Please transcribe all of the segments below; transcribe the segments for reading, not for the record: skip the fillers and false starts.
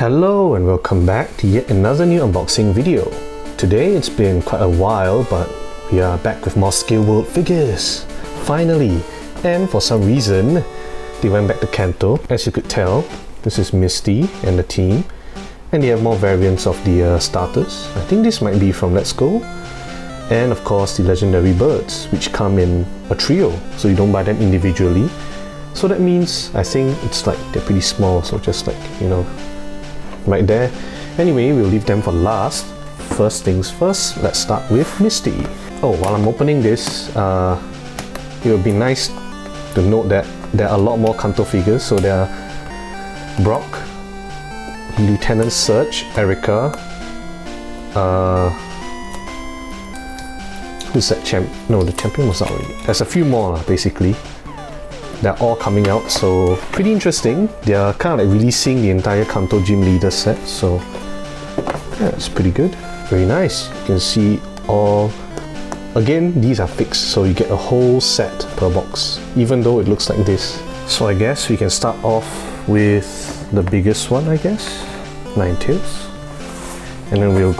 Hello and welcome back to yet another new unboxing video. Today it's been quite a while, but we are back with more Scale World figures, finally. And for some reason, they went back to Kanto. As you could tell, this is Misty and the team, and they have more variants of the starters. I think this might be from Let's Go. And of course the legendary birds, which come in a trio, so you don't buy them individually. So that means, I think it's like they're pretty small, so just like, you know, right there. Anyway, we'll leave them for last. First things first, let's start with Misty. Oh, while I'm opening this, it would be nice to note that there are a lot more Kanto figures. So there are Brock, Lieutenant Surge, Erica, who's that champ? No, the champion was out already. There's a few more basically. They're all coming out, so pretty interesting. They're kind of like releasing the entire Kanto Gym Leader set, so yeah, it's pretty good. Very nice. You can see all. Again, these are fixed, so you get a whole set per box, even though it looks like this. So I guess we can start off with the biggest one, I guess. Ninetales. And then we'll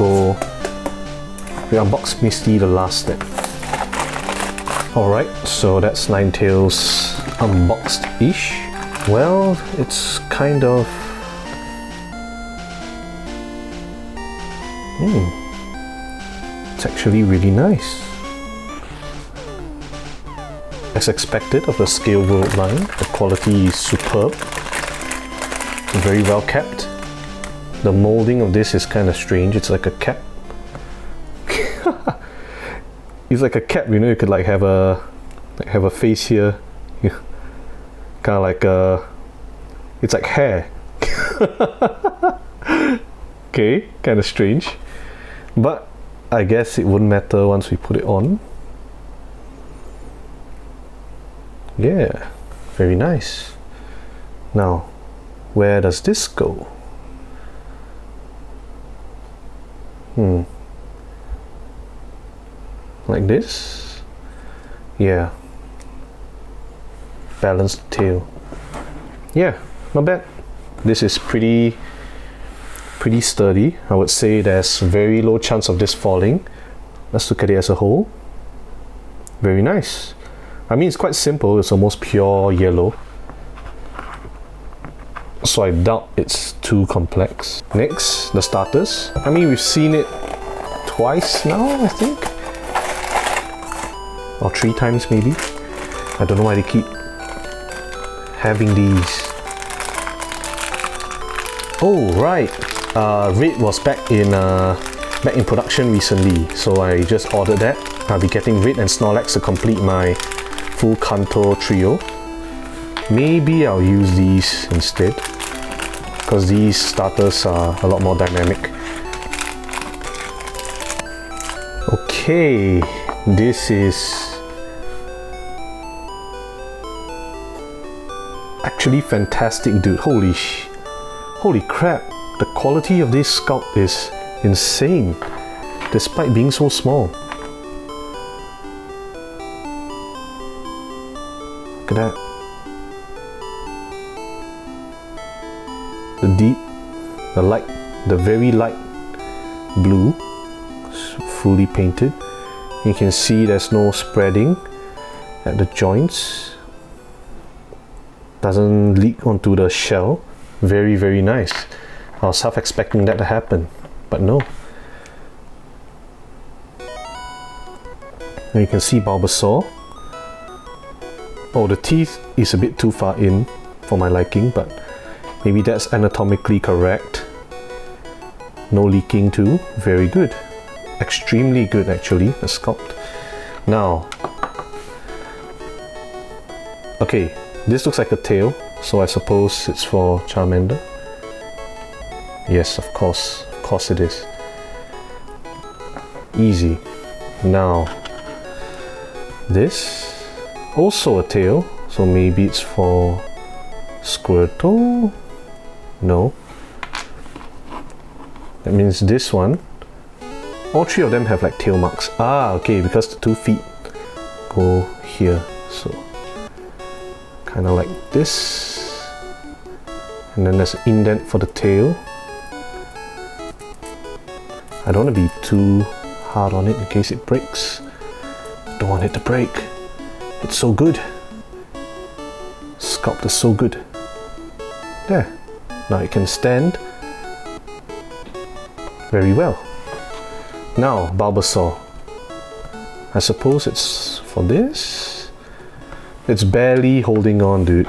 unbox Misty the last step. Alright, so that's Ninetales unboxed-ish. Well, it's kind of... it's actually really nice. As expected of the Scale World line, the quality is superb. Very well kept. The molding of this is kind of strange. It's like a cap. It's like a cap, you know, you could like have a face here. Kind of like it's like hair. Okay, kind of strange. But I guess it wouldn't matter once we put it on. Yeah, very nice. Now, where does this go? Like this? Yeah. Balanced tail. Yeah, not bad. This is pretty sturdy. I would say there's very low chance of this falling. Let's look at it as a whole. Very nice. I mean, it's quite simple. It's almost pure yellow, so I doubt it's too complex. Next, the starters. I mean, we've seen it twice now, I think, or 3 times maybe. I don't know why they keep having these. Oh right, Red was back in production recently, so I just ordered that. I'll be getting Red and Snorlax to complete my full Kanto trio. Maybe I'll use these instead, because these starters are a lot more dynamic. Okay, this is actually fantastic, dude. Holy crap, the quality of this sculpt is insane, despite being so small. Look at that. The deep, the light, the very light blue, fully painted. You can see there's no spreading at the joints. Doesn't leak onto the shell. Very, very nice. I was half expecting that to happen, but no. And you can see Bulbasaur. Oh, the teeth is a bit too far in for my liking, but maybe that's anatomically correct. No leaking too. Very good. Extremely good actually, the sculpt. Now, okay, this looks like a tail, so I suppose it's for Charmander. Yes, of course it is. Easy. Now, this, also a tail, so maybe it's for Squirtle? No. That means this one. All 3 of them have like tail marks. Ah, okay, because the 2 feet go here, so kind of like this. And then there's an indent for the tail. I don't want to be too hard on it in case it breaks. Don't want it to break. It's so good. Sculpt is so good. There. Now it can stand very well. Now, Bulbasaur. I suppose it's for this? It's barely holding on, dude.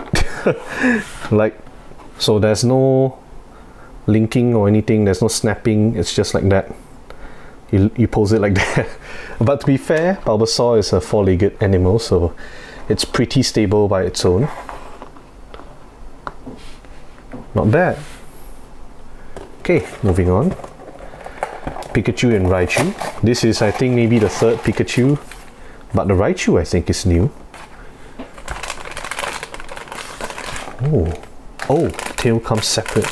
Like, so there's no linking or anything, there's no snapping, it's just like that. You pose it like that. But to be fair, Bulbasaur is a four-legged animal, so it's pretty stable by its own. Not bad. Okay, moving on. Pikachu and Raichu. This is, I think, maybe the third Pikachu, but the Raichu, I think, is new. Oh, tail comes separate.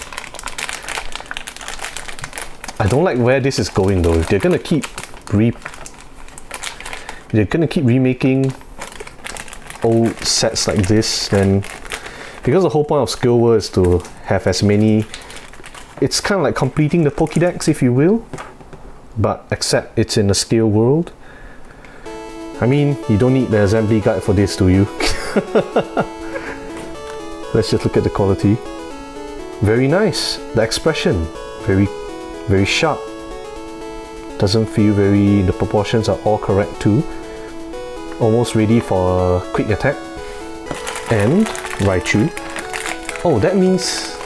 I don't like where this is going though. If they're gonna keep remaking old sets like this, then because the whole point of Skill World is to have as many, it's kind of like completing the Pokédex, if you will, but except it's in a Skill World. I mean, you don't need the assembly guide for this, do you? Let's just look at the quality. Very nice. The expression, very sharp. Doesn't feel the proportions are all correct too. Almost ready for a quick attack. And Raichu. Oh, that means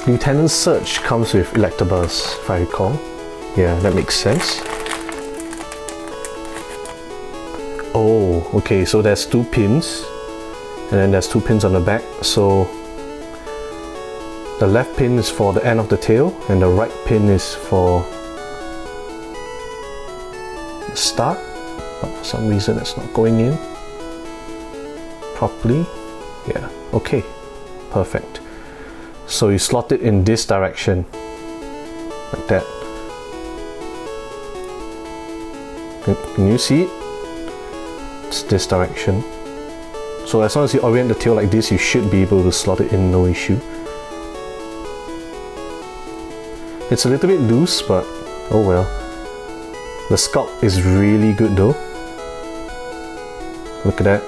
Lieutenant Surge comes with Electabuzz, if I recall. Yeah, that makes sense. Oh, okay, so there's two pins. And then there's two pins on the back. So the left pin is for the end of the tail, and the right pin is for the start. But for some reason it's not going in properly. Yeah, okay, perfect. So you slot it in this direction, like that. Can you see it? It's this direction. So as long as you orient the tail like this, you should be able to slot it in, no issue. It's a little bit loose, but oh well. The sculpt is really good though. Look at that.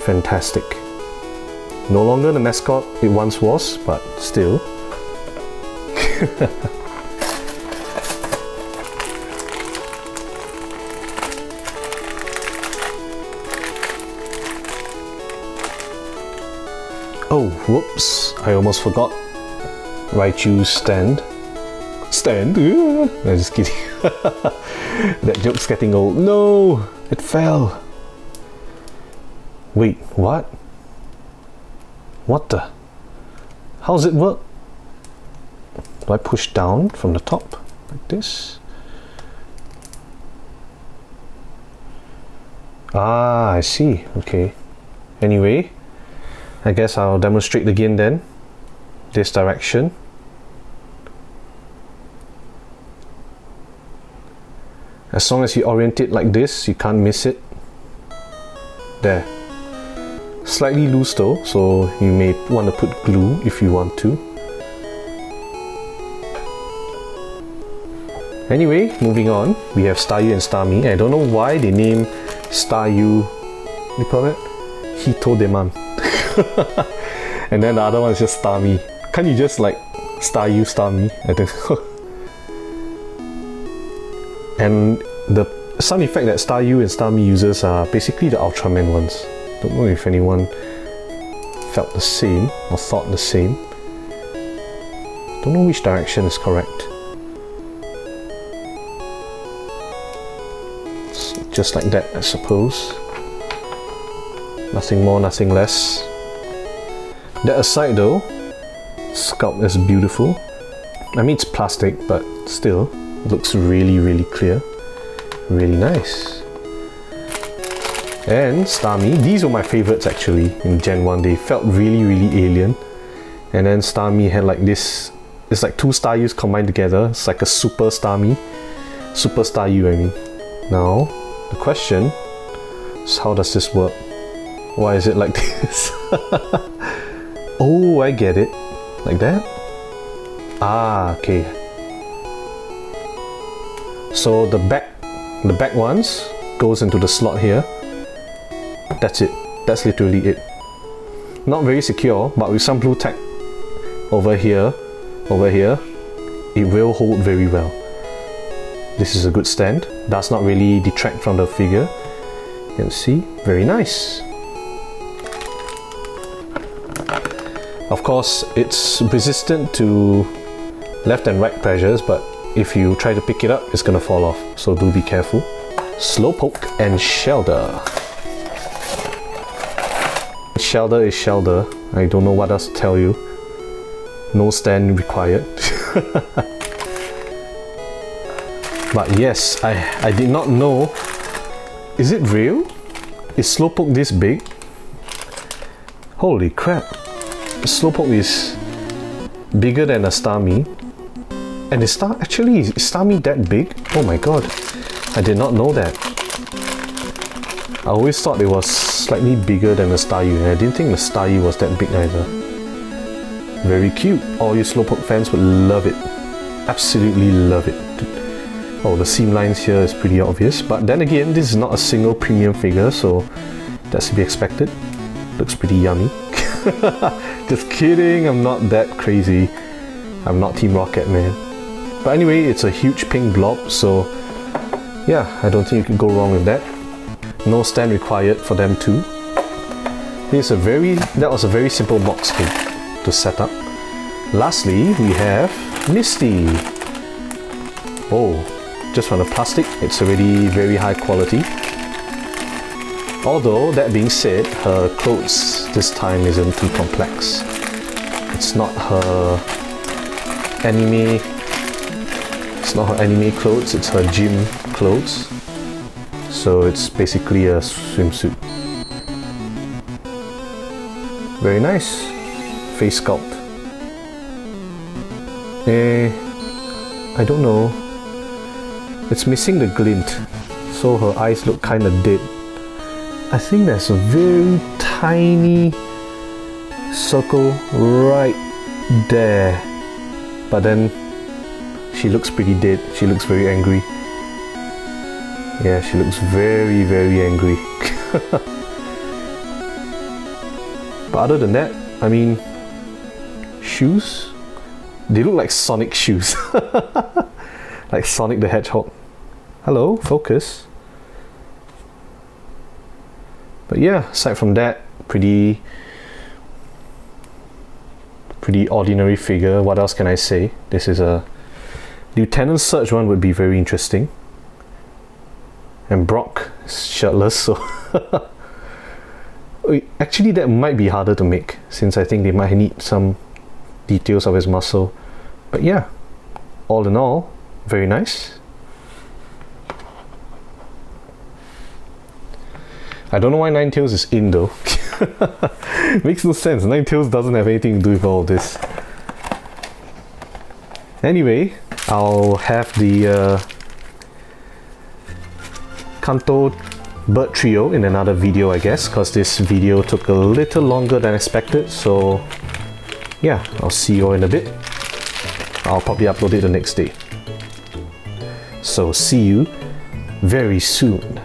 Fantastic. No longer the mascot it once was, but still. Oh, whoops, I almost forgot. Raichu's stand. I'm just kidding. That joke's getting old. No, it fell. Wait, what? What the? How does it work? Do I push down from the top like this? Ah, I see. Okay. Anyway, I guess I'll demonstrate again then. This direction. As long as you orient it like this, you can't miss it. There. Slightly loose though, so you may want to put glue if you want to. Anyway, moving on, we have Staryu and Starmie. I don't know why they name Staryu, what do you call it? Hitodeman. And then the other one is just Starmie. Can't you just like Staryu, Starmie? I don't know. And the sound effect that Staryu and Starmie uses are basically the Ultraman ones. Don't know if anyone felt the same or thought the same. Don't know which direction is correct. So just like that, I suppose. Nothing more, nothing less. That aside though, sculpt is beautiful. I mean, it's plastic, but still, it looks really, really clear. Really nice. And Starmie, these were my favorites actually in Gen 1. They felt really, really alien. And then Starmie had like this, it's like two Staryus combined together. It's like a super Starmie. Super Staryu, I mean. Now, the question is, how does this work? Why is it like this? Oh, I get it. Like that? Ah, okay. So the back ones goes into the slot here. That's it. That's literally it. Not very secure, but with some blue tack over here, it will hold very well. This is a good stand. Does not really detract from the figure. You can see, very nice. Of course, it's resistant to left and right pressures, but if you try to pick it up, it's gonna fall off. So do be careful. Slowpoke and Shelder. Shelder is Shelder. I don't know what else to tell you. No stand required. But yes, I did not know. Is it real? Is Slowpoke this big? Holy crap. Slowpoke is bigger than a Starmie. And is Starmie that big? Oh my god. I did not know that. I always thought it was slightly bigger than the Staryu, and I didn't think the Staryu was that big either. Very cute. All you Slowpoke fans would love it. Absolutely love it. Oh, the seam lines here is pretty obvious, but then again, this is not a single premium figure, so that's to be expected. Looks pretty yummy. Just kidding, I'm not that crazy. I'm not Team Rocket, man. But anyway, it's a huge pink blob, so yeah, I don't think you can go wrong with that. No stand required for them too. That was a very simple box to set up. Lastly, we have Misty. Oh, just from the plastic, it's already very high quality. Although, that being said, her clothes this time isn't too complex. It's not her anime clothes, it's her gym clothes. So it's basically a swimsuit. Very nice. Face sculpt. I don't know. It's missing the glint, so her eyes look kind of dead. I think there's a very tiny circle right there, but then she looks pretty dead. She looks very angry. Yeah, she looks very, very angry. But other than that, I mean, shoes? They look like Sonic shoes. Like Sonic the Hedgehog. Hello, focus. But yeah, aside from that, pretty ordinary figure. What else can I say? This is a Lieutenant Surge one would be very interesting. And Brock is shirtless, so actually that might be harder to make, since I think they might need some details of his muscle. But yeah, all in all, very nice. I don't know why Ninetales is in though. Makes no sense. Ninetales doesn't have anything to do with all this. Anyway, I'll have the Kanto bird trio in another video, I guess, because this video took a little longer than expected. So yeah, I'll see you all in a bit. I'll probably upload it the next day. So see you very soon.